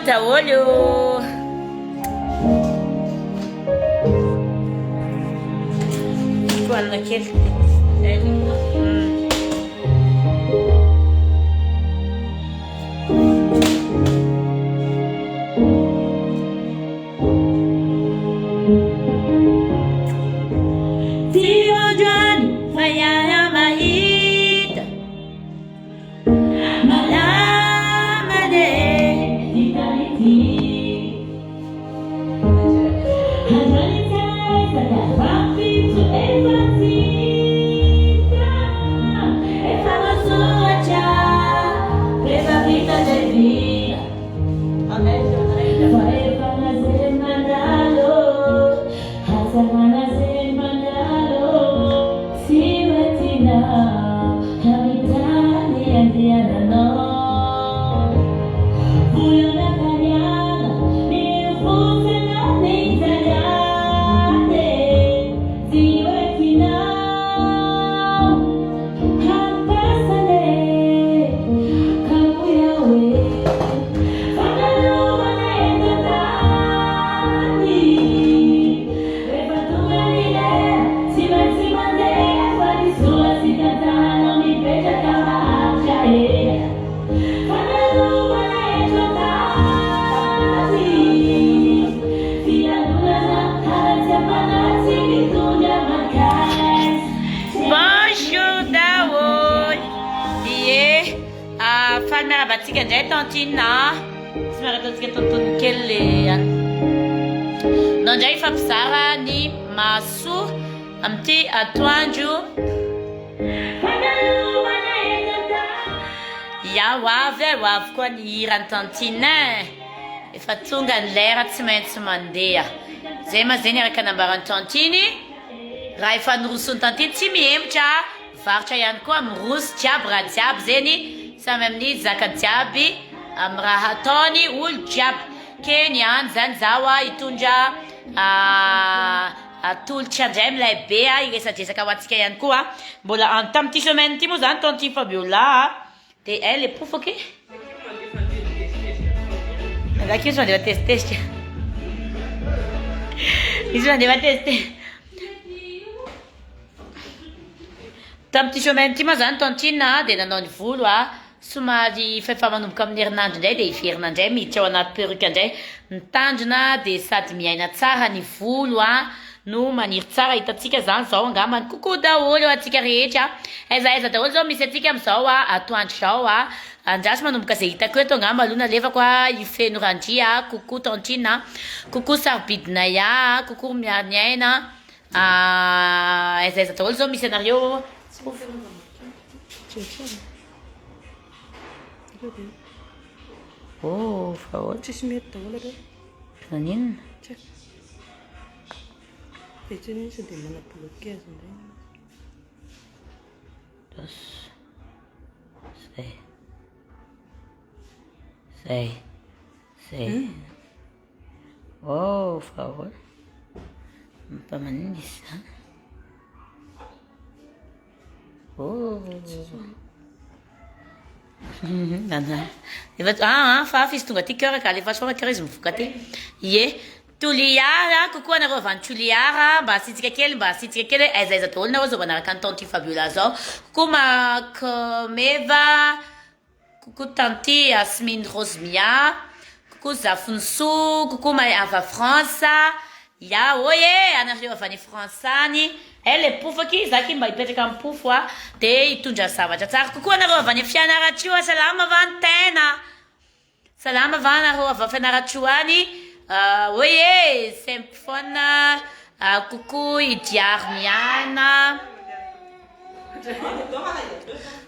daholo. Guarda che batika ndray tantina sy miaraka tontolo kely nandray fampizara ny maso amin'ity atoandro hoavy koa ny hirany tantina efa tonga ny lera tsy maintsy mandeha zay ma zay ny araka nambarany tantiny raha efa nirosony tantiny tsy mihembotra varotra ihany koa miroso jiaby raha jiaby zeny samy amin'ny zaka jiaby amin'ny raha ataony olo jiaby ke ny any zany zaho hitondra atolotra indray milay be iresadresaka ho antsika ihany koa mbola any tamin'ity semaine ity moa zany tantiny Fabiola dia elle est pofoky Daqui izy mandeha testestra izy mandeha teste tamin'ity semaine ity moa zany tantina dia nanao ny volo somary fa manomboka amin'ny herinandro indray dia iverina indray miditra ao anaty perruque indray mitandrina dia sady miaina tsara ny volo no maniry tsara hitantsika zany zao angambany kokoa daholo eo antsika rehetra aiza daholo zao misy atsika amin'izao atoandro zao andrasy manomboka zay hitako eto angamba aloha nalevako ifeno randria kokoa tantina kokoa sarobidina kokoa miary ny aina aiza daholo zao misy anareo oh fa ohatry sy mety daholo areo naninona Petini misy dia manapoloky azy indray zay oh fa ohatry mampamaniny izy zany oh fa izy tonga ty cœur ka lefa soa cœur izy mivoaka ty ye toliara kokoa anareo avy any toliara mba asitsika kely aiza daholo nareo zao manaraka ny tanty Fabiola zao kokoa makameva kokoa tanty Asmine Rosemia kokoa Zafonsou kokoa maava France oye anareo avy any France any elle pofoky zaky mba hipetraka amin'ny pofo dia hitondra zavatra tsara kokoa anareo avy any fianaratrio salama va ny tena salama va anareo avy fianaratrio any oye symphone kokoa idiarmiana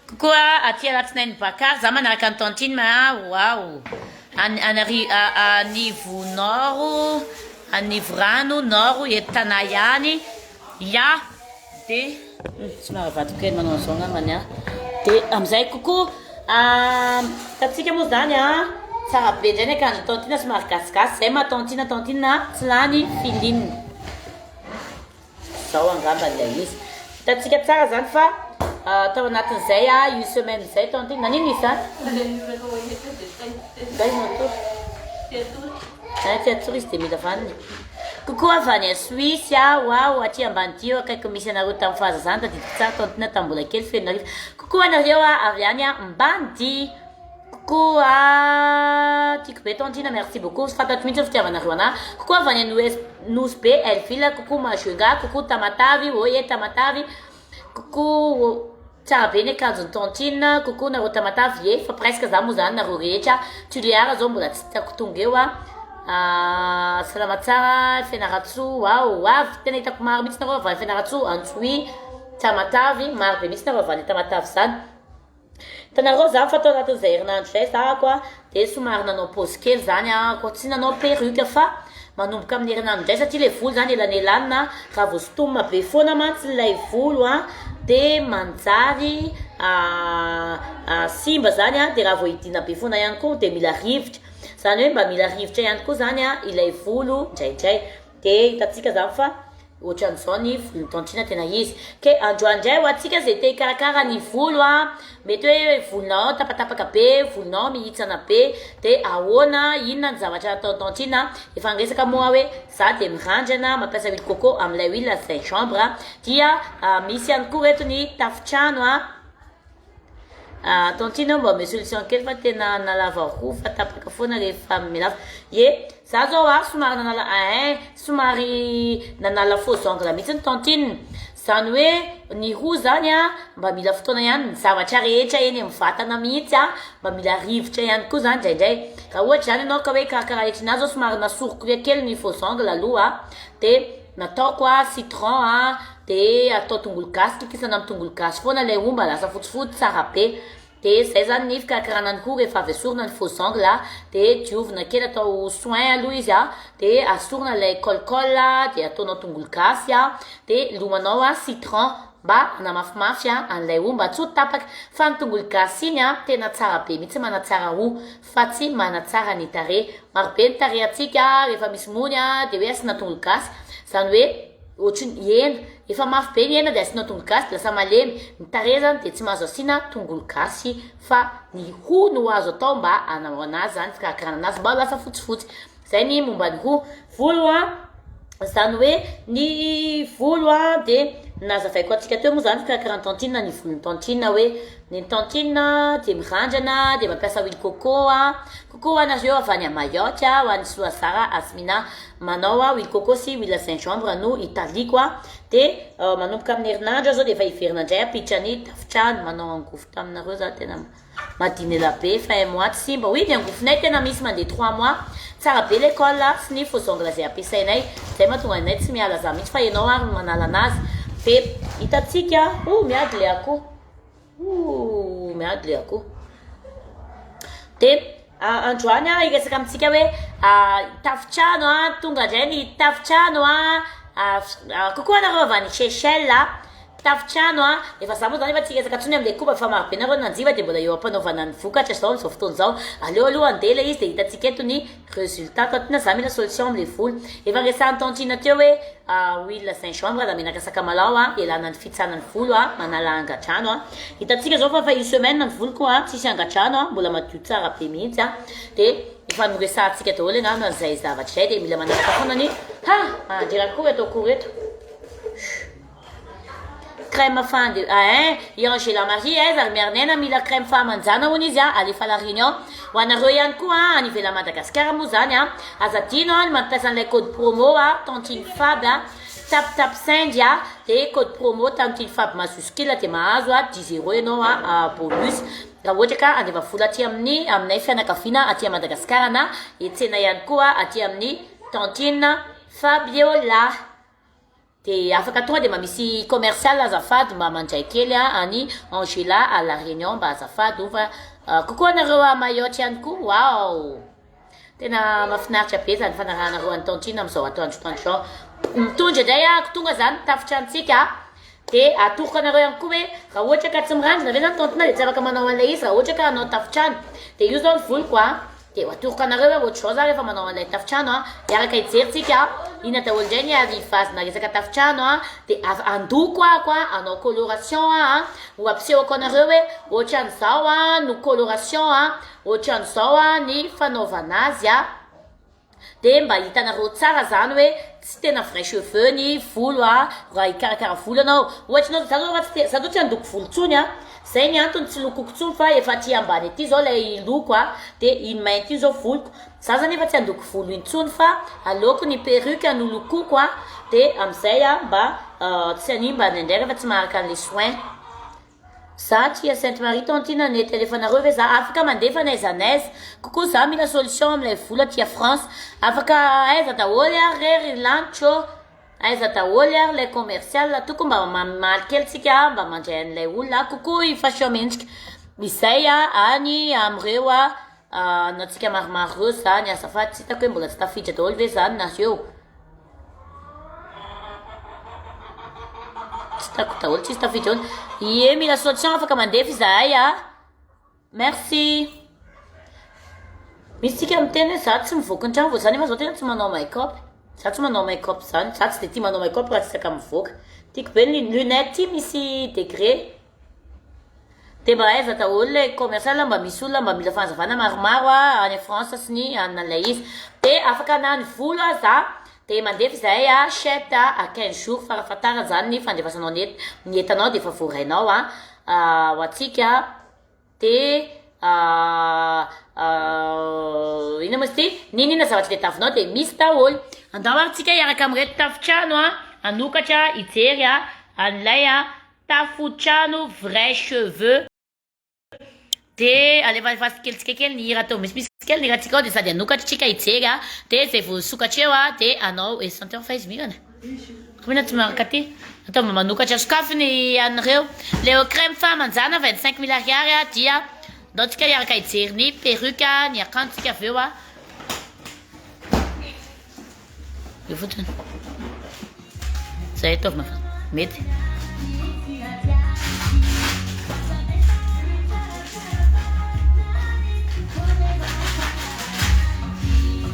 kokoa aty alatsinainy Bakary za manaraka ny tantiny wow anivo nord anivo rano nord entana ihany dia tsy mahavady kely manao an'izao angambany dia amin'izay kokoa tatsika moa zany tsara be indray ny akanjo tantina somary gasigasy zay ma tantina tsy lany filine zao angamba ilay izy tatsika tsara zany fa tao anatin'izay une semaine zay tantina nanino izy gainoto Turiste mila vanny. Kokoa avy any Suisse wow aty ambany tio akaiky misy anareo tamin'ny fahazazana tadidiko tsara tontina tambola kely feno arivo. Kokoa anareo avy any Mbandi. Kokoa tiako be tontina merci beaucoup. Fantatro mihitsy fitiavanareo anahy. Kokoa avy any Nosy be Elville, kokoa Majunga, kokoa Tamatavy, oye Tamatavy. Kokoa tsara be ny akanjony tontine, kokoa nareo Tamatavy ye fa presque za moa zany nareo rehetra. Tuliara zao mbola tsy tiako tonga eo salama tsara Fianaratsoa wow avy tena hitako maro mihitsy nareo avy Fianaratsoa Antsoi Tamatavy maro be mihitsy nareo avy Tamatavy zany. Hitanareo zany fa tao anatin'izay herinandro zay za koa dia somary nanao pause kely zany koa tsy nanao perruque fa manomboka amin'ny herinandro zay satria ilay volo zany elanelana raha vao sotomina be foana mantsy ilay volo dia manjary simba zany dia raha vao hidina be foana ihany koa dia mila rivotra. Zany hoe mba mila rivotra ihany koa zany ilay volo ndraindray dia hitatsika zany fa ohatran'izao ny volo tontine tena izy. Ke androany indray ho atsika zay te hikarakara ny volo mety hoe volonao tapatapaka be, volonao mihitsana be dia ahoana inona ny zavatra atao tontine. Efa nresaka moa hoe za dia mirandrana mampiasa huile coco amin'ilay huile Saint-Chambre dia misy ihany koa reto ny tafitrano tontine mba ame solution kely fa tena nalava roa fa tapaka foana rehefa milava ye za zao somary nanala faux ongle mihitsy ny tontine. Zany hoe ny roa zany mba mila fotoana ihany ny zavatra rehetra eny amin'ny vatana mihitsy mba mila rivotra ihany koa zany ndraindray. Raha ohatra zany ianao ka hoe karakara rehetrinazy zao somary nasoroko kely ny faux ongle aloha dia nataoko citron dia atao tongolo gasy tokisana amin'ny tongolo gasy foana ilay omba lasa fotsifotsy tsara be. Dia zay zany ny fikarakarana ny hoho rehefa avy asorina ny faux ongle dia diovina kely atao soin aloha izy dia asorina ilay colcol dia ataonao tongolo gasy dia lomanao citron mba hanamafimafy an'ilay omba tsy ho tapaka. Fa ny tongolo gasy iny tena tsara be mihitsy manatsara hoho fa tsy manatsara ny tarehy. Maro be ny tarehy atsika rehefa misy mony dia hoe asina tongolo gasy zany hoe ohatriny hena efa mafy be ny hena dia asina tongolo gasy lasa malemy. Ny tarehy zany dia tsy mahazo asina tongolo gasy fa ny hoho no azo atao mba hanao anazy zany fikarakarana anazy mba lasa fotsifotsy. Zay ny momba ny hoho. Volo zany hoe ny volo dia nazavaiko atsika teo moa zany fikarakarana tontine ny volon'ny tontine hoe ny tontine dia mirandrana dia mampiasa huile coco. Coco anareo avy any Mayotte ho an'ny Soasara Asmina manao huile coco sy huile Saint-Chambre no italiko dia manomboka amin'ny herinandro zao dia efa hiverina indray apiditra ny tafitrano manao angofo taminareo za tena madiny ela be fa un mois tsy simba. Oui ny angofonay tena misy mandeha 3 mois tsara be l'école sy ny faux ongle zay ampiasainay zay mahatonga anay tsy miala za mihitsy fa ianao no manala anazy. Dia hitatsika miady le akoho miady le akoho dia androany iresaka amintsika hoe tafitrano tonga indray ny tafitrano kokoa anareo avy any Seychelles tafitrano efa za moa zany efa tsy resaka ntsony amin'ilay koba fa maro be nareo nanjiva dia mbola eo ampanaovana ny vokatra zao n'izao fotoana zao. Aleo aloha andeha ilay izy dia hitatsika eto ny résultat tontine za mila solution amin'ilay volo. Efa resahan'ny tontine teo hoe huile Saint-Chambre da menaka sakamalaho ialana ny fitsana ny volo manala angatrano hitatsika zao fa une semaine ny voloko tsisy angatrano mbola madio tsara be mihitsy dia efa noresahantsika daholo angamba zay zavatra zay dia mila manaraka foana ny andrerakory atao kory eto crème fin de i Angela Marie zary miarinena mila crème fahamanjana hono izy alefa la réunion ho anareo ihany koa any ivelany Madagasikara moa zany azadino ny mampiasa an'ilay code promo Tantine Fab tap 5 dia code promo Tantine Fab majuscule dia mahazo 10 € ianao bonus raha ohatra ka andeva vola aty aminay fianakaviana aty Madagasikara na etsena ihany koa aty amin'ny Tantine Fabiola. Dia afaka tonga dia mba misy commercial azafady mba mandray kely any Angela à la Réunion mba azafady fa kokoa anareo Mayotte ihany koa wow tena mahafinaritra be zany fanarahanareo any Tantine amin'izao atoandro zao. Mitondra indray tonga zany tafitrantsika dia atoroko anareo ihany koa hoe raha ohatra ka tsy mirandrana ve zany tontine dia tsy afaka manao an'ilay izy raha ohatra ka hanao tafitrano dia io zao ny voloko dia atoroko anareo hoe ohatra zao za rehefa manao an'ilay tafitrano hiaraka hijeritsika ina daholo indray ny arivazina resaka tafitrano dia andoko anao coloration ho ampisehoko anareo hoe ohatran'izao no coloration ohatran'izao ny fanaovana azy dia mba hitanareo tsara zany hoe tsy tena vrai cheveux ny volo a raha hikarakara volo anao ohatra anao za tsy handoko volo tsony a zay ny antony tsy lokoko tsony fa efa ty ambany aty zao lay loko a dia iny mainty iny zao voloko za zany efa tsy handoko volo intsony fa aleoko ny perruque anolokoko a dia amizay a mba tsy animba ndraindray rehefa tsy maharaka an'le soin za tia Sainte Marie Tontine ny telefonareo hoe za afaka mandefa n'aiza n'aiza kokoa za mila solution amilay vola tia France afaka aiza daholy a rery lantso aiza daholy a lay commercial tokony mba mamaly kely tsika mba mandray an'ilay olona kokoa ifasio mihitsika izay a any amireo a anatsika maromaro reo zany azafady tsy hitako hoe mbola tsy tafiditra daholy ve zany nareo Tako daholo tsisy tafiditra ony ie mila solution afaka mandefa izahay a merci misy tsika miteny za tsy mivoaka ny trano vao zany efa zao tena tsy manao make-up za tsy manao make-up zany za tsy de tia manao make-up raha tsy saka mivoaka tiako be ny lunette ty misy degré dia mba aiza daholo le commercial mba misy olona mba mila fanazavana maromaro a any France sy ny an'ilay izy dia afaka nany volo a za dia mandefa izahay a chette a 15 jours farafatara zany ny fandefasanao ny entanao dia efa voarainao a ho atsika dia ina moa izy ty ninina zavatra letavinao dia misy daholo andao aritsika hiaraka amireto tafitrano a anokatra hijery a an'ilay a tafotrano vrai cheveux dia alefalefatsy kelitsika kely ny hira atao misimisy kely ny hiratsika ao dia sady anokatra tsika hijery a dia zay vao sokatra eo a dia anao esanteur fa izy mirana komina tsy maraka ty atao mba manokatra sokafy ny anareo leo crème femme anjana 25 000 ariary a dia ndao tsika hiaraka hijery ny perruque a ny akanjotsika avy eo a io fotsiny zay ataovina fa mety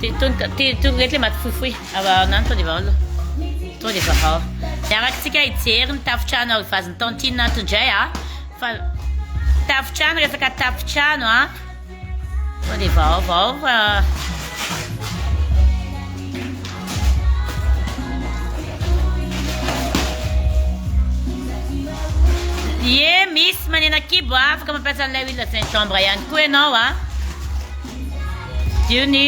reto le maty fohifohy nany to dia vaolo to dia vahao miarakatsika hijery ny tafitrano vaziny Tontine atondray a fa tafitrano resaka tafitrano a to dia vaovao fa ie misy manena kibo afaka mampiasa an'ilay huile de Saint chambre ihany koa ianao a io ny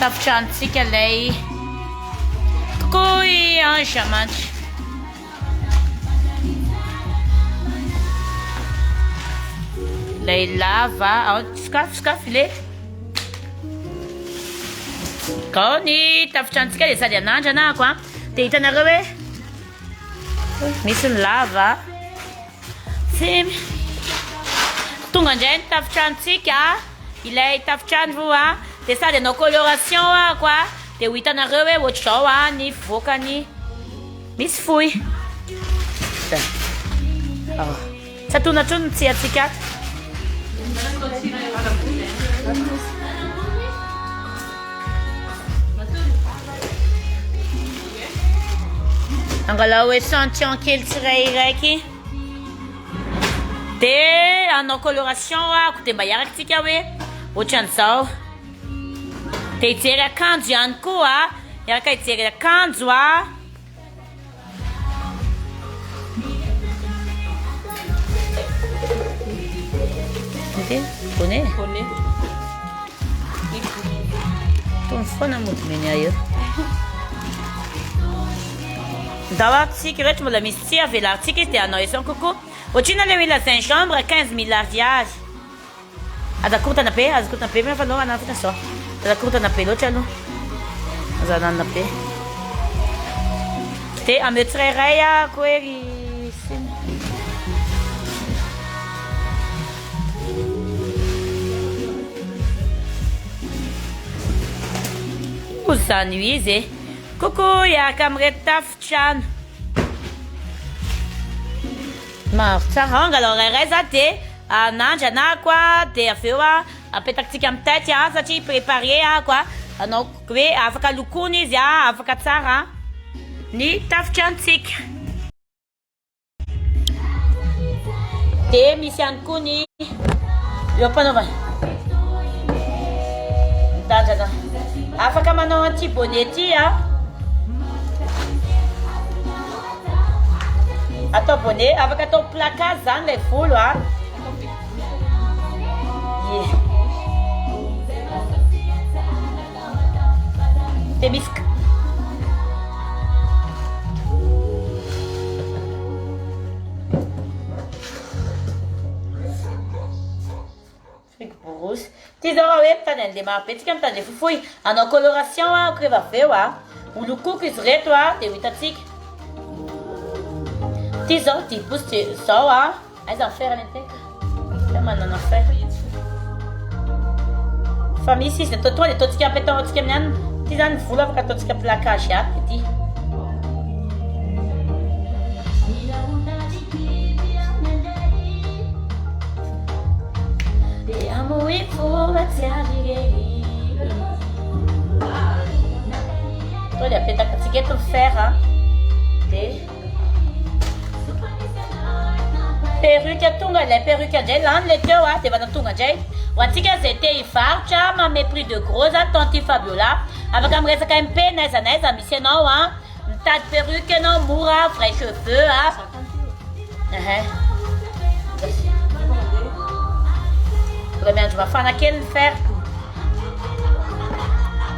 tafitranotsika lay kokoa i ange mantsy lay lava sokafy le kao ny tafitranotsika dia sady anandranako a dia hitanareo hoe misy ny lava sy tonga indray ny tafitranotsika ilay tafitrano vo a dia sady anao coloration a koa dia ho hitanareo hoe ohatra zao a ny voakany misy fohy tsy atonatrony ny tsiatsika angalao échantillon kely tsirairaiky dia anao coloration a ko dia mba hiarakatsika hoe ohatran'izao dia hijery akanjo ihany koa hiaraka hijery akanjo a bonnet tony foana modimeny aio ndao aritsika rehetra mbola misy tsia avelarintsika izy dia anao esan kokoa ohatrina le huile Saint chambre 15 000 ariary azakorotana be mefa anao anafina sao azakorotana be loatra aloha azananina be dia ameo tsirairay a ko ery zany io izy e kokoa hiaraka amireto tafitrano maro tsara angalo rairay za dia anandranako a dia avy eo a apetakatsika amin'ny tête a satria préparé a koa anao hoe afaka lokona izy a afaka tsara ny tafitranotsika dia misy ihany koa ny eo ampanaovana tanjana afaka manao anti-bonnet ty a atao bonnet afaka atao placage zany lay volo a de misy borosy ty zao hoe mitany an'le marobe tsika mitany fofoy anao coloration a ko rehefa avy eo a holokoko izy reto a de ho hitatsika ty zao 10 pouces zao a aiza ny fer aneteka fa manana fer fa misy izy atao tonga de ataontsika ampetaontsika amin'ny anina ty zany volo afaka ataontsika placage aby ty Olha, apetaka atsika eto ny fer a de perruque tonga ilay perruque indray lany le teo a de vana tonga indray ho antsika zay te hivarotra mame prix de gros a tanty Fabiola afaka miresaka MP naiza naiza misy anao a mitady perruque anao mora vrai cheveux a Ora miandro mafana kely ny fer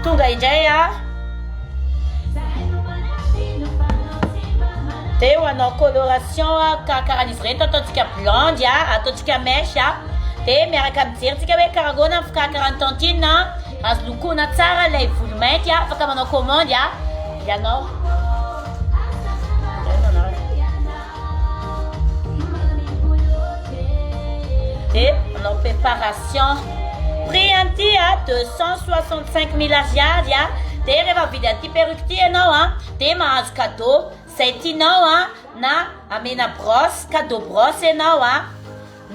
tonga indray a de ho anao coloration a karaha-izy reto ataontsika blonde a ataontsika mèche a de miaraka mijerytsika hoe karahagoana ny fikarakarany tantine azo lokoina tsara lay volo mainty a afaka manao commande a ianao de manao préparation prix anty a 265 000 ariary a de rehefa vidy anty perruque ty ianao a de mahazo cadeau zay tianao a na amena brosse cadeau brosse ianao a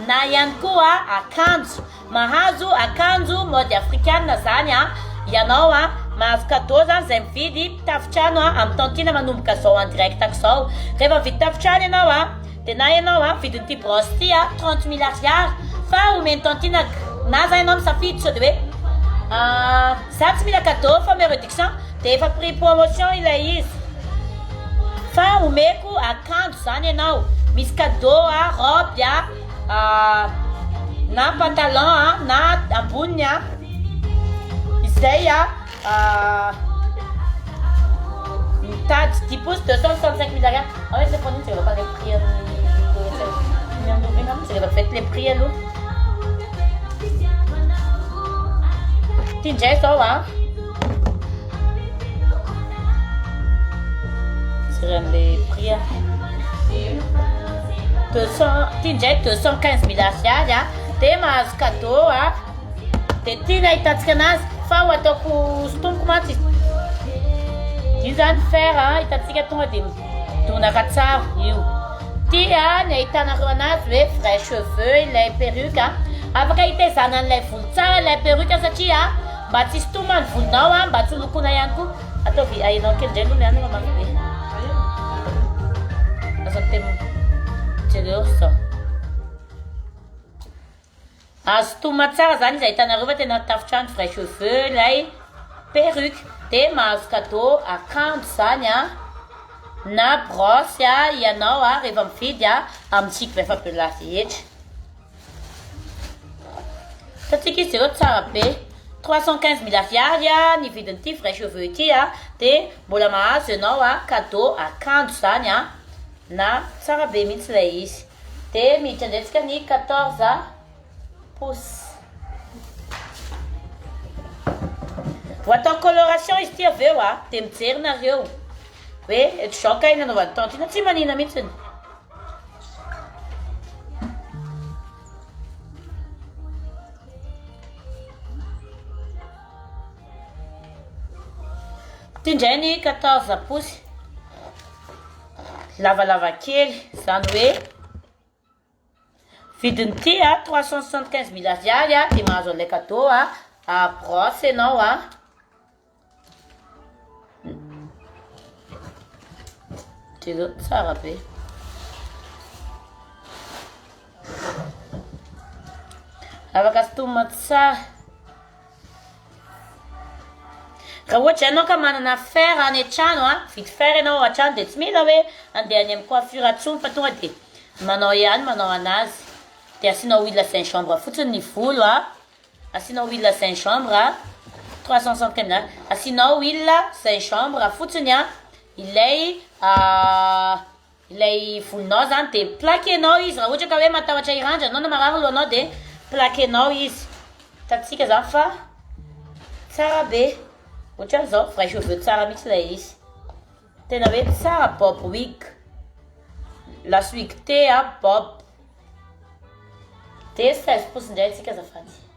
na ihany koa akanjo mahazo akanjo mode africaine zany a ianao a mahazo cadeau zany zay mividy tafitrano a amin'ny tantine manomboka zao en direct zao rehefa vidy tafitrano ianao a de na ianao a vidin'ity brosse ty a 30 000 ariary fa omeny tantine na zany ianao misafidy sao de hoe 7 000 cadeau fa me réduction de efa prix promotion ilay izy fa omeko akanjo zany ianao misy cadeau a robe a na pantalon a na amboniny a izay a mitady 10 pouces 265 000 ariary en fait c'est pour nous c'est pas les prix c'est va fait les prix aloha ty indray zao a les prix 200 ty indray 215 000 ariary a de mahazo cadeau a de ty nahitantsika anazy fa ho ataoko sotomoko mantsy io zany fer a hitantsika tonga de donaka tsara io ty a ny ahitanareo anazy hoe vrai cheveux ilay perruque a afaka hitezana an'ilay volo tsara ilay perruque satria a mba tsy sotomany volonao a mba tsy lokona ihany koa ataovy ainao kely indray aloha mianana mafibe azo temo jereo sao azo toma tsara zany izy ahitanareo fa tena tafitrano vrai cheveux ilay perruque de mahazo cadeau akanjo zany a na brosse a ianao a rehefa mividy a amintsika rehefa Fabiola rehetra tatsika izy zereo tsara be 315 000 ariary a ny vidin'ity vrai cheveux ity a de mbola mahazo ianao a cadeau akanjo zany a na tsara be mihitsy ilay izy de miditra andraitsika ny 14 pouces ho atao coloration izy ty avy eo a de mijery nareo hoe eto zao kay nanaovany tantine tsy manina mihitsiny ty indray ny 14 pouces lavalava kely zany hoe vidin'ity a 375 000 ariary a de mahazo an'ilay cadeau a brosse ianao a telo tsara be afaka sotomana tsara raha ohatra ianao ka manana fer any an-trano a vidy fer ianao an-trano dia tsy mila hoe andeha any amin'ny coiffure atsony fa tonga dia manao ihany manao anazy dia asianao huile saint chambre fotsiny ny volo a asianao huile saint chambre 350 asianao huile saint chambre fotsiny a ilay volonao zany dia plaquenao izy raha ohatra ka hoe matahotra irandranao na marary lohanao dia plaquenao izy tatsika zany fa tsara be ohatra zao vrai cheveux tsara mihitsy ilay izy tena hoe tsara bob wig las wig te a bob dia 16 pouces indray atsika azafady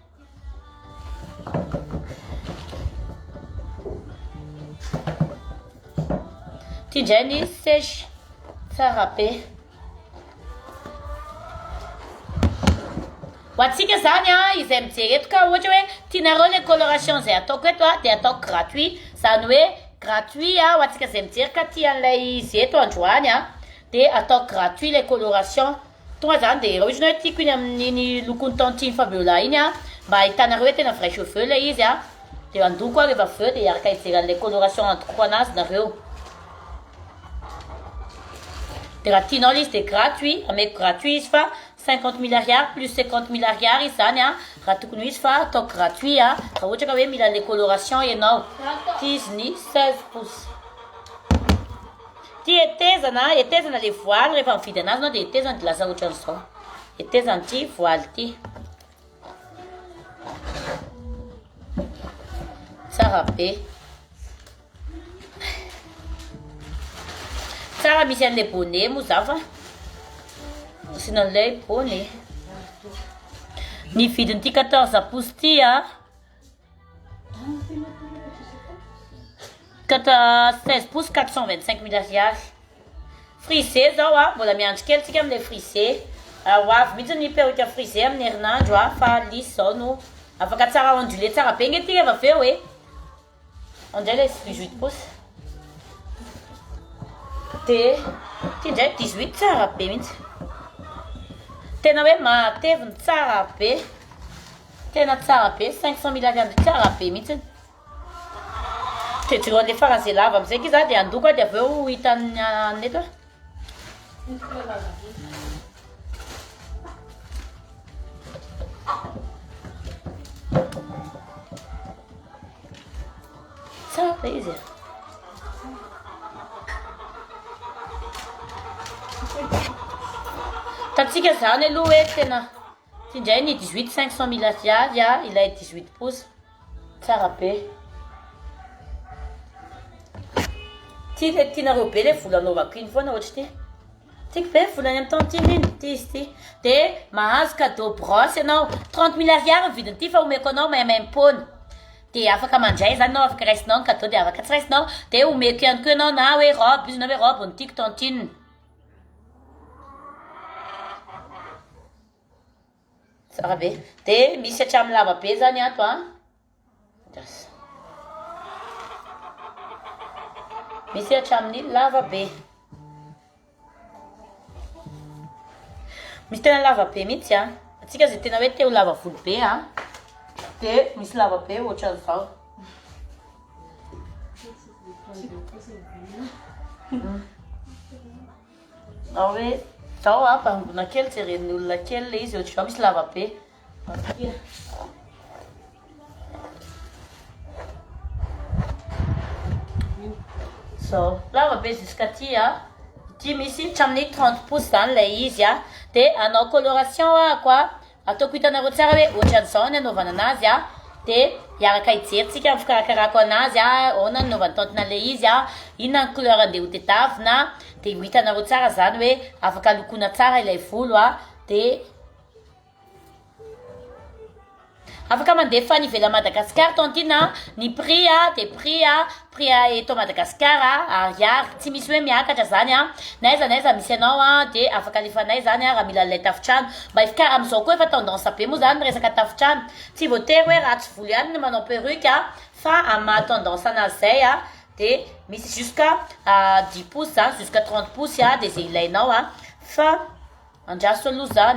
ty indray ny sèche tsara be ho atsika zany a izay mijery eto ka ohatra hoe tianareo le coloration zay ataoko eto a dia ataoko gratuit zany hoe gratuit a ho atsika zay mijery ka tia an'ilay izy eto androany a dia ataoko gratuit le coloration tonga zany dia raha ohatra hoe tiako iny amin'iny lokony tantine Fabiola iny a mba ahitanareo hoe tena vrai cheveux le izy a dia andoko a rehefa aveo dia araka hijery an'ilay coloration andoko anazy nareo dia raha tianao izy dia gratuit ameko gratuit izy fa 50 000 ariary plus 50 000 ariary izy zany a raha tokony izy fa ataoko gratuit a raha ohatra ka hoe mila le coloration ianao ty izy ny 16 pouces ty etezana le voile rehefa mividy anazy anao dia etezana dia lasa ohatra n'izao etezana ty voile ty tsara be tsara misy an'ilay bonnet moa za fa asiana an'ilay bonnet ny vidiny ty 14 pouces ty a 16 pouces 425 000 ariary frisé zao a mbola miandry kely tsika amin'ilay frisé ho avy mihitsy ny perruque frisé amin'ny herinandro a fa lisy zao no afaka tsara ondulé tsara be nge ty rehefa aveo e ondray le 18 pouces dia ty indray 18 tsara be mihitsy tena hoe mateviny tsara be tena tsara be 500 000 ariary tsara be mihitsy dia jiroan'le faran'izay lava amizay ky za dia andoko a dia aveo hitan'ny eto tsara izy tatsika zany aloha hoe tena ty indray ny 18 500 000 ariary a ilay 18 pouces tsara be ty le tianareo be le vola anaovako iny foana ohatra ty tiako be volany amin'ny tantine iny ty izy ty dia mahazo cadeau brosse ianao 30 000 ariary ny vidiny ty fa omeko anao maimaimpona dia afaka mandray zany anao afaka raisinao ny cadeau dia afaka tsy raisinao dia omeko ihany koa ianao na hoe robe izy na hoe robe ny tiako tantine tsara be dia misy hatramin'ny lava be zany ato a misy hatramin'ny lava be misy tena lava be mihitsy a atsika zay tena hoe te ho lava volo be a dia misy lava be ohatra n'izao na hoe zao a mpanambona kely jeren'ny olona kely le izy ohatra zao misy lava be zao lava be jusqu'à ty a ty misy hatramin'ny 30 pouces zany lay izy a dia anao coloration a koa ataoko hitanareo tsara hoe ohatra n'izao ny anaovana anazy a dia hiaraka hijeritsika amin'ny fikarakarako anazy a ahoana ny naovany tantina le izy a inona ny couleur andeha ho tedavina dia ho hitanareo tsara zany hoe afaka lokona tsara ilay volo a dia afaka mandefa ny ivelany Madagasikara tantina ny prix a dia prix a eto Madagasikara ariary tsy misy hoe miakatra zany a naiza misy anao a dia afaka alefanay zany a raha mila ilay tafitrano mba ifikara amin'izao koa efa tendance be moa zany ny resaka tafitrano tsy voatery hoe ratsy volo ihany ny manao perruque a fa amin'ny maha tendance anazy zay a dia misy jusqu'à 10 pouces zany jusqu'à 30 pouces a dia zay ilainao a fa andraso aloha za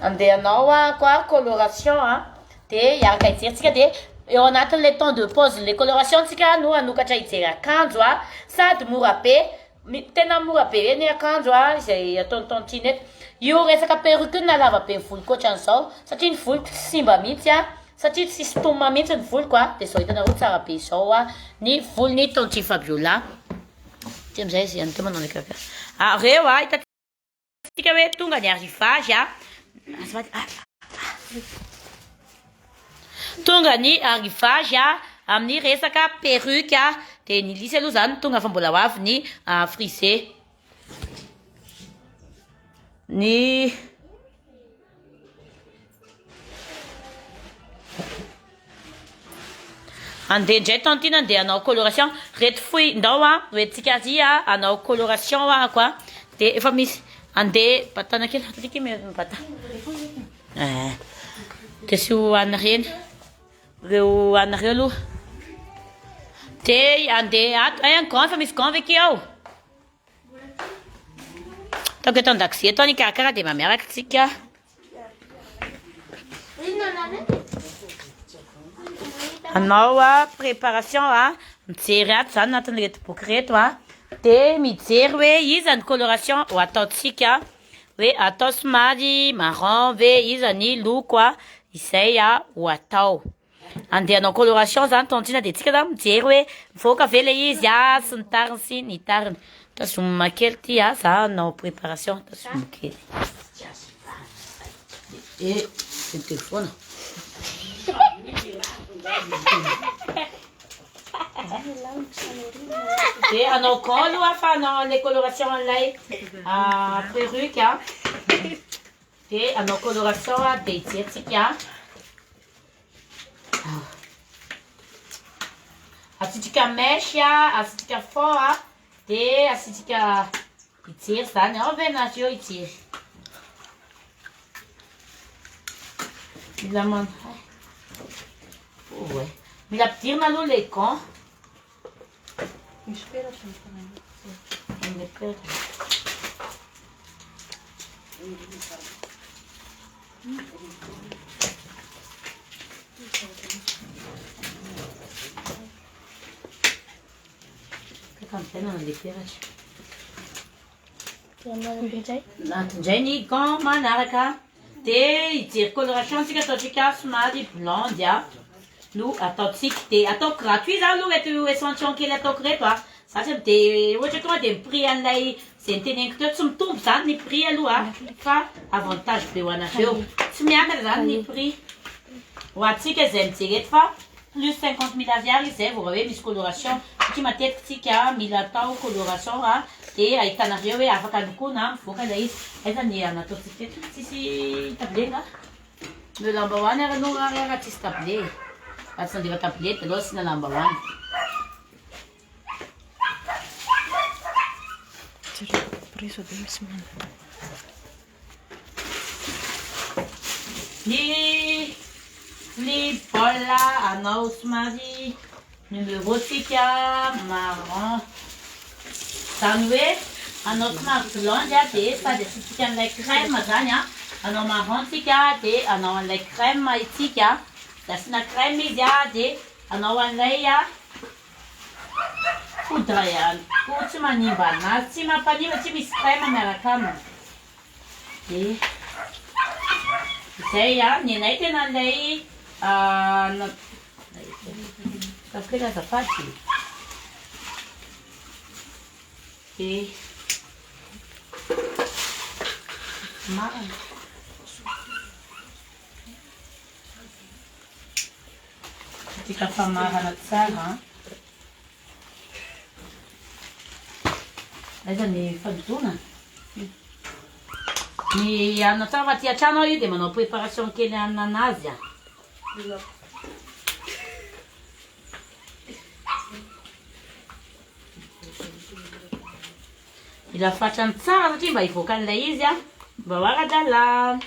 andehanao a koa coloration a dia hiaraka hijeritsika dia eo anatin'le temps de pause le coloration tsika no anokatra hijery akanjo sady mora be tena mora be reny akanjo izay ataony tantiny eto io resaka perruque na lava be ny volo koatran'izao satria ny volo tsy simba mihitsy satria tsy sitoma mihitsy ny voloko dia zao hitanareo tsara be izao ny volony Tonty Fabiola ty amizay izy any manao lekaka reo hitantsika hoe tonga ny arrivage tonga ny arrivage amin'ny resaka perruque dia ny lisy aloha zany tonga fa mbola ho avy ny frisé ny andeha indray tantiny andeha anao coloration reto foy ndao retintsika azy anao coloration koa dia efa misy andeha batana kely atatiky bata dia sy ho anareny reo anareo aloha dia andeha ato ay grand fa misy grand veke ao ataoko eto an-dakozia eto ny karakara dia mamiaraka tsika anao préparation mijery ato zany anatin'reto boky reto dia mijery hoe iza ny coloration ho ataotsika hoe atao somary marron ve iza ny loko izay ho atao andeha anao coloration zany tontina dia tsika zany mijery hoe mivoaka ve le izy sy ny tariny sy ny tariny tazomina kely ty za anao préparation tazomina kely telefona dia anao grand aloha fa anao le coloration an'ilay perruque dia anao coloration dia hijeritsika asitsika mèche asitsika fond dia asitsika hijery zany ao ve nareo hijery mila mila ampidirina aloha le gant Natindray ny gant manaraka dia hijery coloration tsika ataotsika somary blonde no ataotsika dia atao gratuit zany aloha reto échantillon kely ataoko reto satria dia ohatra tonga dia miprix an'ilay izay niteneniko teo tsy mitombo zany ny prix aloha fa avantage be ho anareo tsy miakatra zany ny prix ho antsika izay mijery eto fa plus 50 000 ariary izay vao raha hoe misy coloration satria matetika tsika mila atao coloration dia ahitanareo hoe afaka lokoina mivoaka ilay izy aizany anataotsika eto tsisy table nga le lamba hoany ary anao raha tsisy table fa tsy nandefa table dia aloha sina lamba hoany ny bol anao somary numéro tsika marron zany hoe anao somary blonde dia sady asitsika an'ilay crème zany anao marron tsika dia anao an'ilay crème itsika da asina crème izy dia anao an'ilay poudre ihany ko tsy manimba anazy tsy mampanimba tsy misy crème miaraka aminy dia izay ny anay tena an'ilay kafela azafady dia marina tika famarana tsara aiza ny fadotona ny anao tsara fa ty an-trano ao io dia manao préparation kely ananazy mila fatrany tsara satria mba hivoaka an'ilay izy mba ho ara-dalàna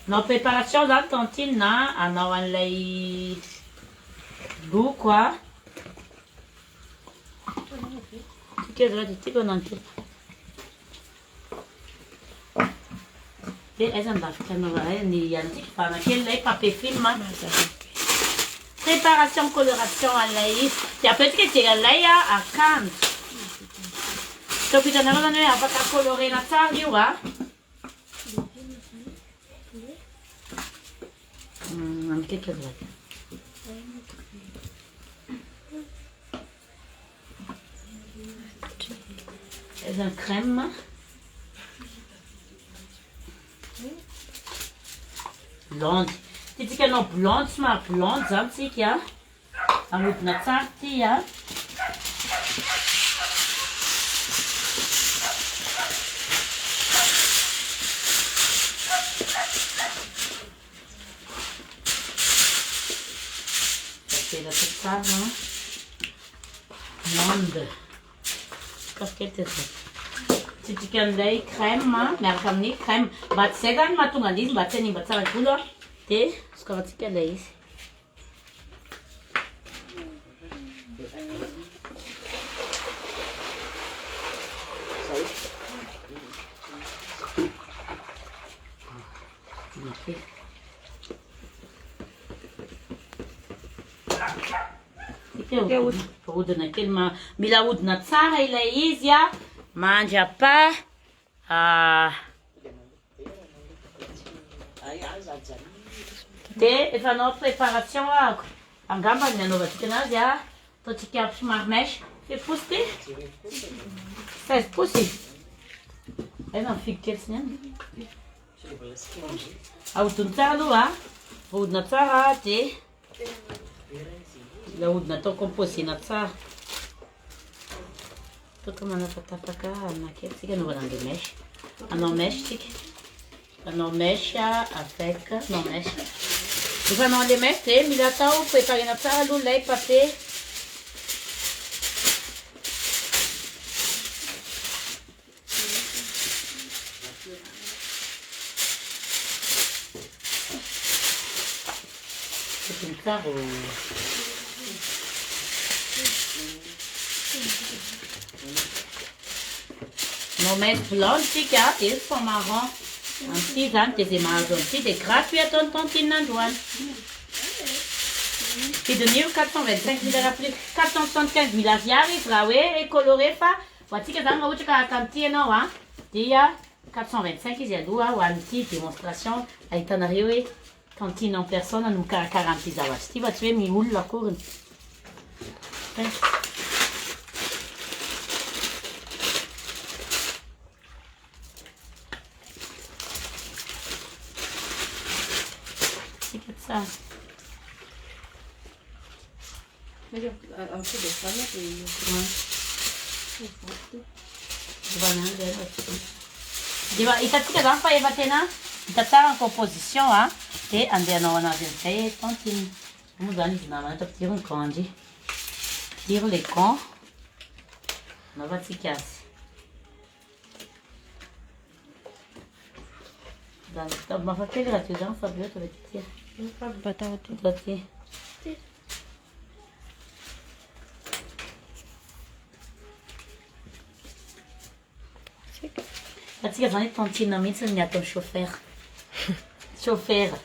anao préparation zany tantine na anao an'ilay loko tikeza raha dia tiako anano kely eza ndafikana ni yanti pana quelle est papé film préparation coloration à l'ail ya peut-être que l'ail à Cannes to pita na ngana ya pata coloré na tsari wa quelque chose c'est un crème blonde titi que non blonde smart blonde zanti kia amut na tsarti ya c'est la toute ça hein blonde qu'est-ce que c'est titi que lei crème mais comme ni crème bat segan matunga dis bat ni bat sa couleur te ska titi que lei Uda naquele mila uda na tsara ila izy a manja pa te efa nao préparation angamba ny anaova tsika anazy a ataotsika somary mesh fe posy ty 16 posy ena mifidy kely sy niany ahodiny tsara aloha ahodina tsara de lahodina atao composena tsara toka manapatapaka anakely tsika anaovana an'le mesh anao mesh tsika anao mesh avec anao mesh rehefa anao an'le mesh de mila atao préparena tsara aloha lay papier tsara Moment blonde, tika, ils sont marrons. Un petit zan, des marrons, c'est gratuit à ton tontine en douane. C'est de 1425 000 à plus 475 000 asiares, ouais, et coloré, fa. Voici que dans le cas à Cantier, non, hein. Il y a 425, il y a deux, ou une petite démonstration, avec un arrivé, cantine en personne, à nous 40 000 à tu vas tuer, mais où la cour? Ça. Mais un peu de femme et itatika zany fa efa tena hita tsara ny composition a de andeha anao anazy amin'izay tantiny moa zany izy namana tapidiro ny kandy pidiro le can anaovantsika azy mafakely raha teo zany fa be oatra vetytia Bati. Atsika zany tantine mihitsy ny atao chauffeur. Chauffeur.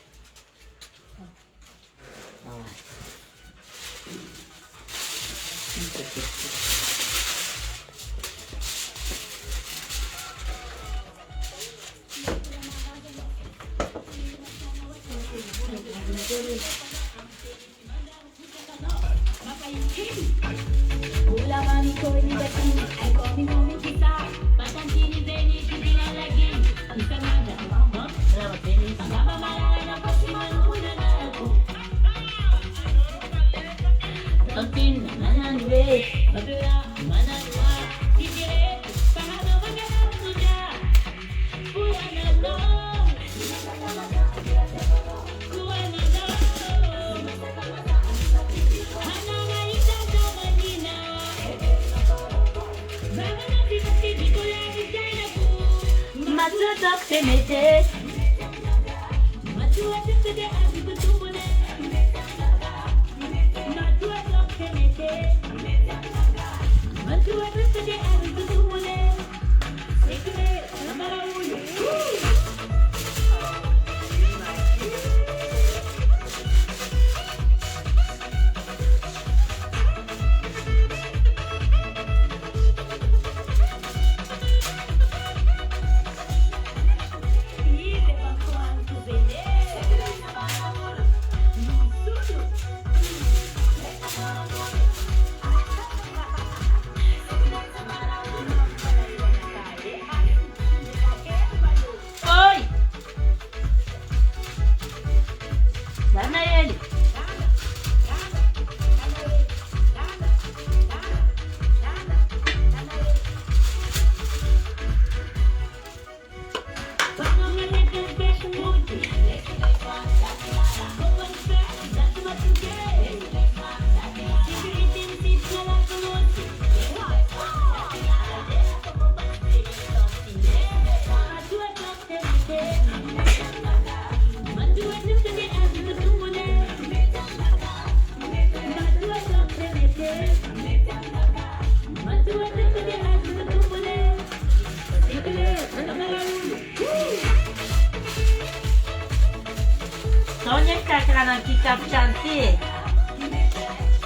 kanan ki Kapchan ti.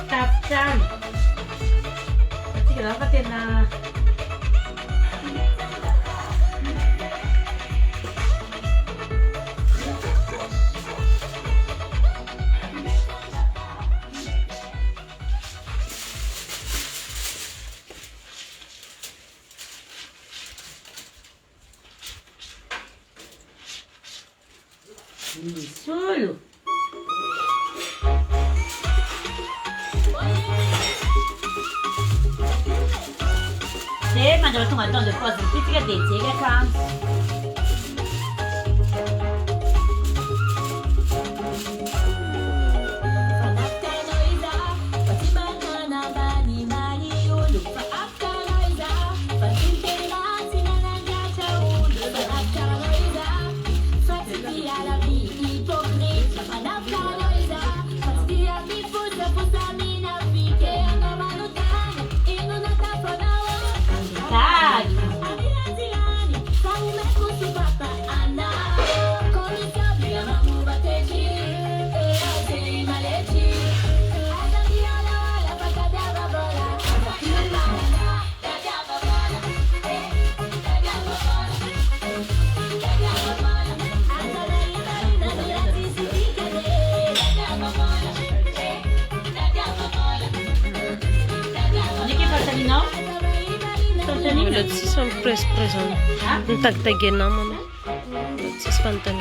Kapchan. Sige, dapat na. Solo. Sì, ma dove tu mangiando le cose tipiche dei Zegerkans. Ulit si son press-pressan. Ang tagtagyan naman. Ulit si spantan.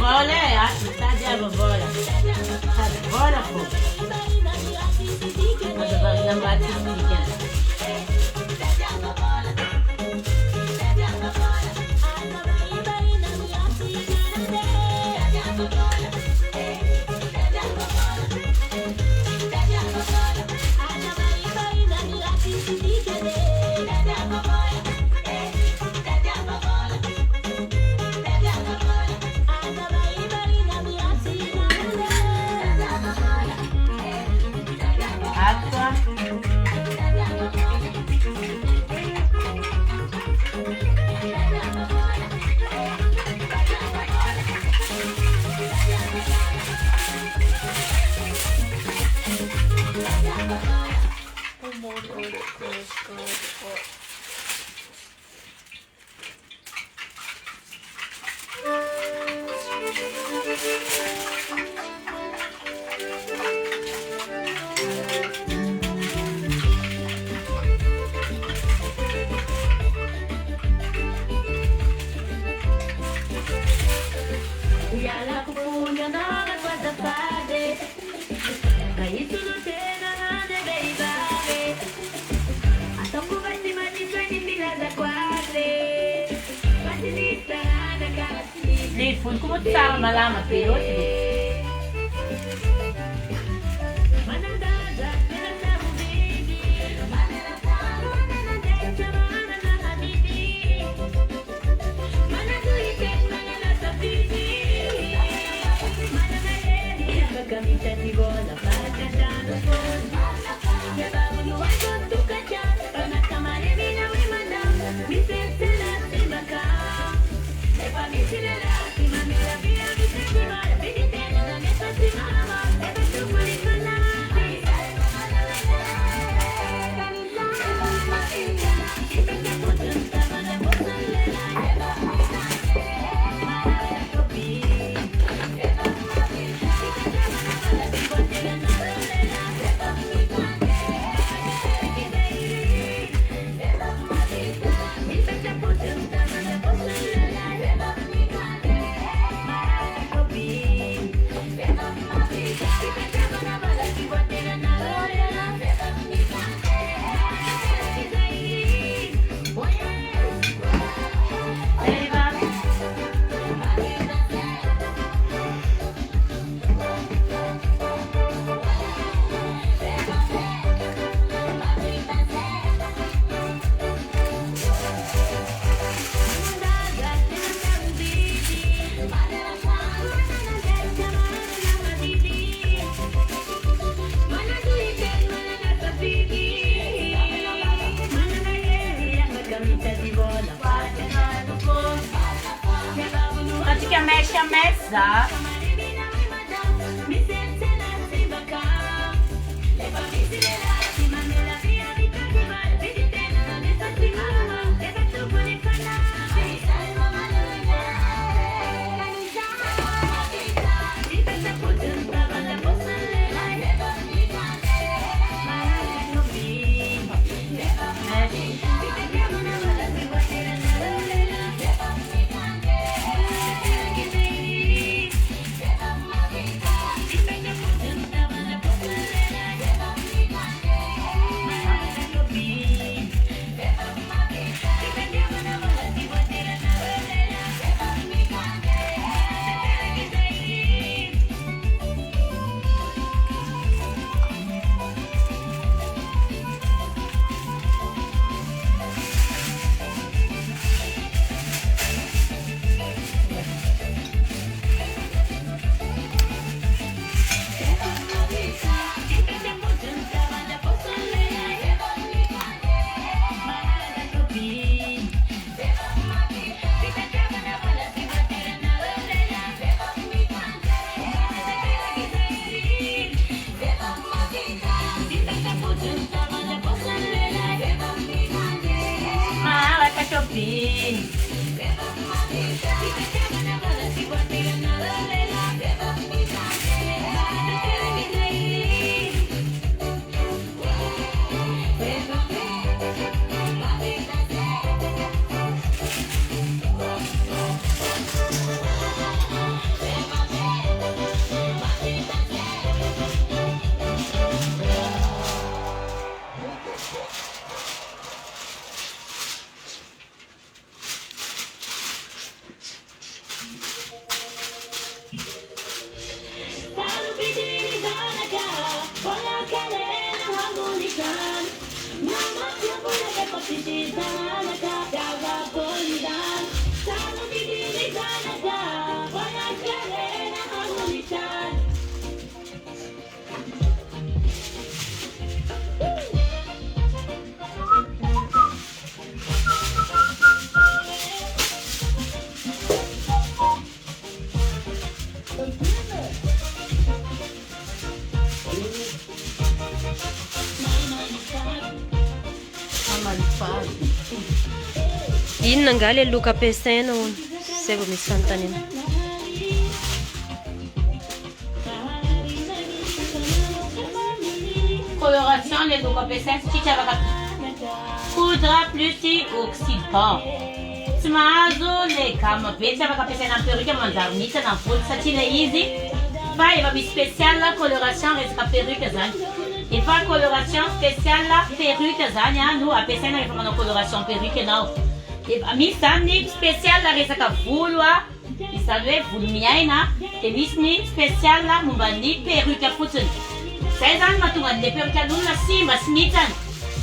Bola, metade é a bola. Tá de bola, pô. Mas agora não vai ter ninguém. Fui como estava, mas lá, mas piloto. shamesha. Inona nga le loka ampiasaina hono zay vao misy fanontaniana. Coloration les loka ampiasaina satria afaka poudre plus oxydant. Tsy mahazo le gamme be tsy afaka ampiasaina amin'ny perruque manjary mihitsy na volo satria le izy fa efa misy spécial coloration resaka perruque zany. Efa coloration spécial perruque zany no ampiasaina rehefa manao coloration perruque anao. Misy zany ny spécial resaka volo izany hoe volo miaina dia misy ny spécial momba ny perruque fotsiny. Zay zany mahatonga an'le perruque an'olona simba sy mihitsany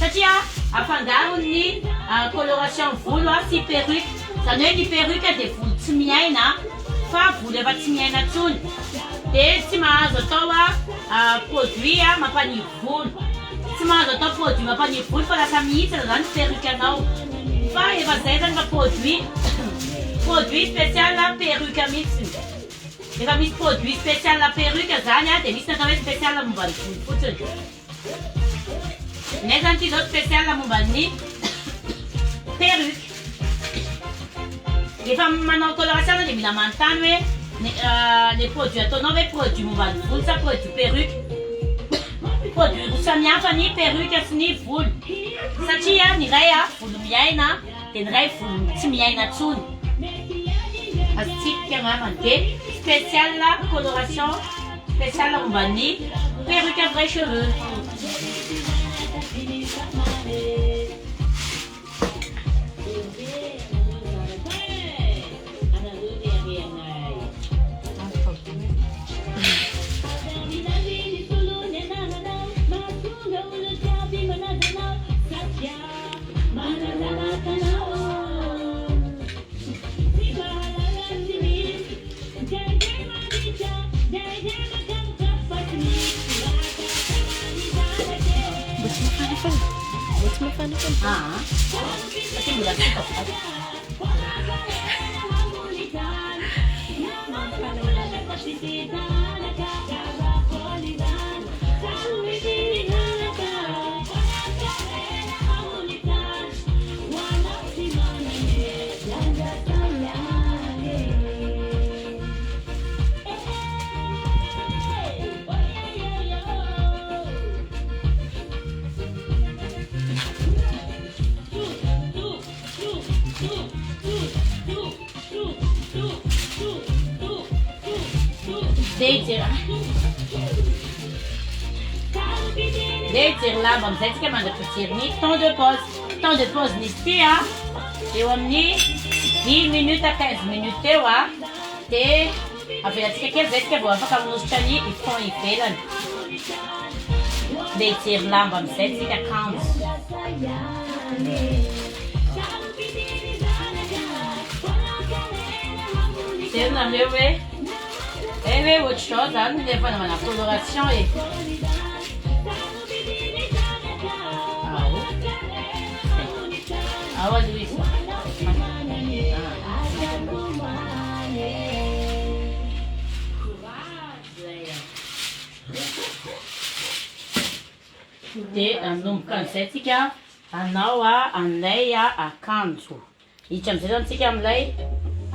satria afangarony coloration volo sy perruque. Zany hoe ny perruque dia volo tsy miaina fa volo efa tsy miaina intsony. Dia tsy mahazo atao produit mampaniry volo. Tsy mahazo atao produit mampaniry volo fa lasa mihitsy zany perruque anao. Fa efa zay zany fa produit spécial perruque mihitsy. Efa misy produit spécial perruque zany dia misy natao hoe spécial momba ny volo fotsiny. Nay zany ty zao spécial momba ny perruque. Efa manao coloration dia mila manontany hoe les produits ataonao hoe produit momba ny volo sa produit perruque. Produit samihafa ny perruque sy ny volo satria ny iray volo miaina dia ny iray volo tsy miaina intsony. Azontsika mamany dia spécial coloration spécial momba ny perruque vrai cheveux. Kasi mula dito. Deitir lamba amizay tsika mandrapatsiry temps de pause nisy ty a eo amin'ny 10 minutes à 15 minutes eo a dia avelatsika kely zay tsika vao afaka minositra ny ifon ivelany deitir lamba amizay tsika akanjo tena ameo hoe autre chose zany nefa namana coloration e Ah, Luísa. Dia anomboka an'izay anao anay akanjo. Hiditra amizay zany tsika amin'ilay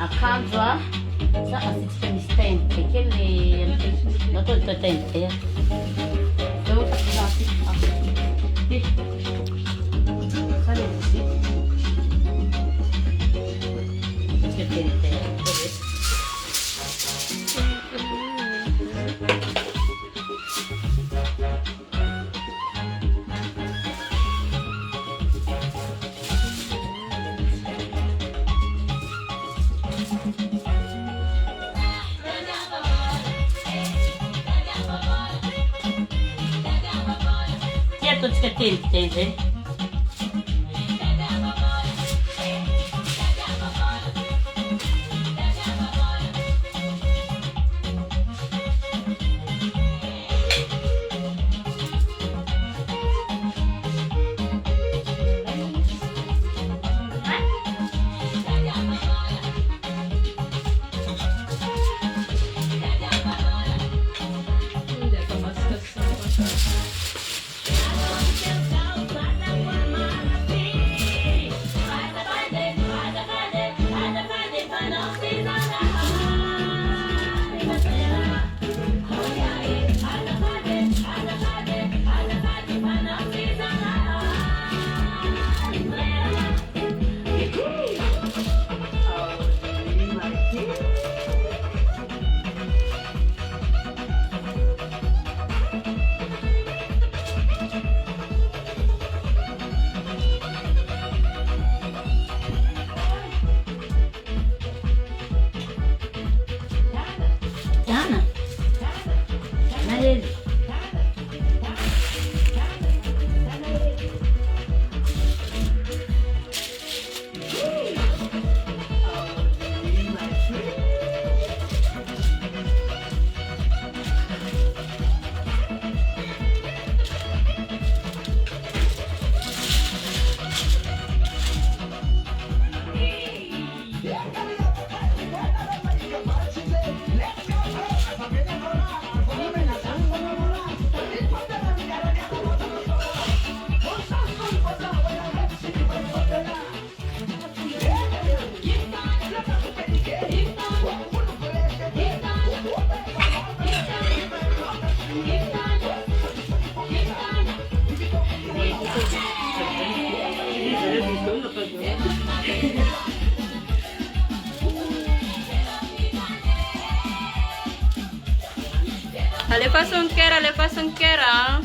akanjo sa asitsika misy tainy kely natao ny tainy vert. Eo todas que tem, gente. Allez pas son kera.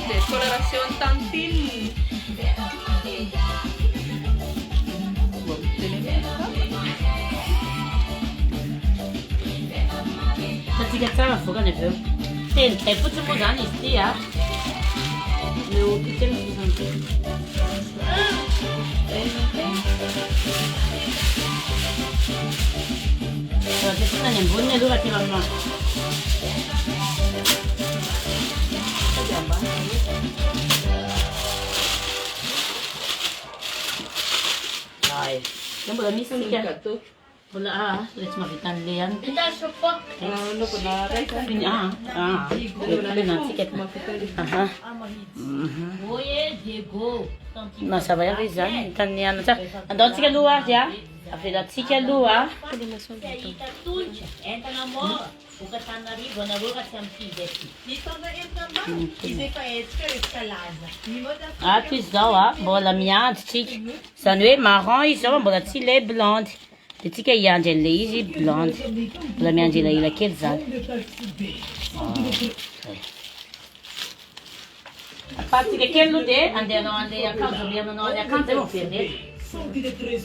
Decoloración tantil. Katika fuga neveu. Tem tempo de mudar nisso dia. Meu pequeno santo. Jadi kita nyembunnya dulu lagi lama. Ay, yang boleh misal ya. Boleh let's makan lian. Kita support. No, puna Boleh nanti kita. Oye, Diego. Nasa bayar rizan. Tanya nasa. Andon sih keluar ya. Apesar de que lua, entra na mola, o que tá na riba, na boca sempre desse. Ah, tu sais, bola minha, tic, ça ne est marrant, ils sont bola tile blonde. Dia tsika hiandry an'ilay izy blonde. Mbola miandry elaela kely zany. Afatsika kely aloha dia andehanao an'ilay akanjo amianao an'ilay akanjo zay vao very.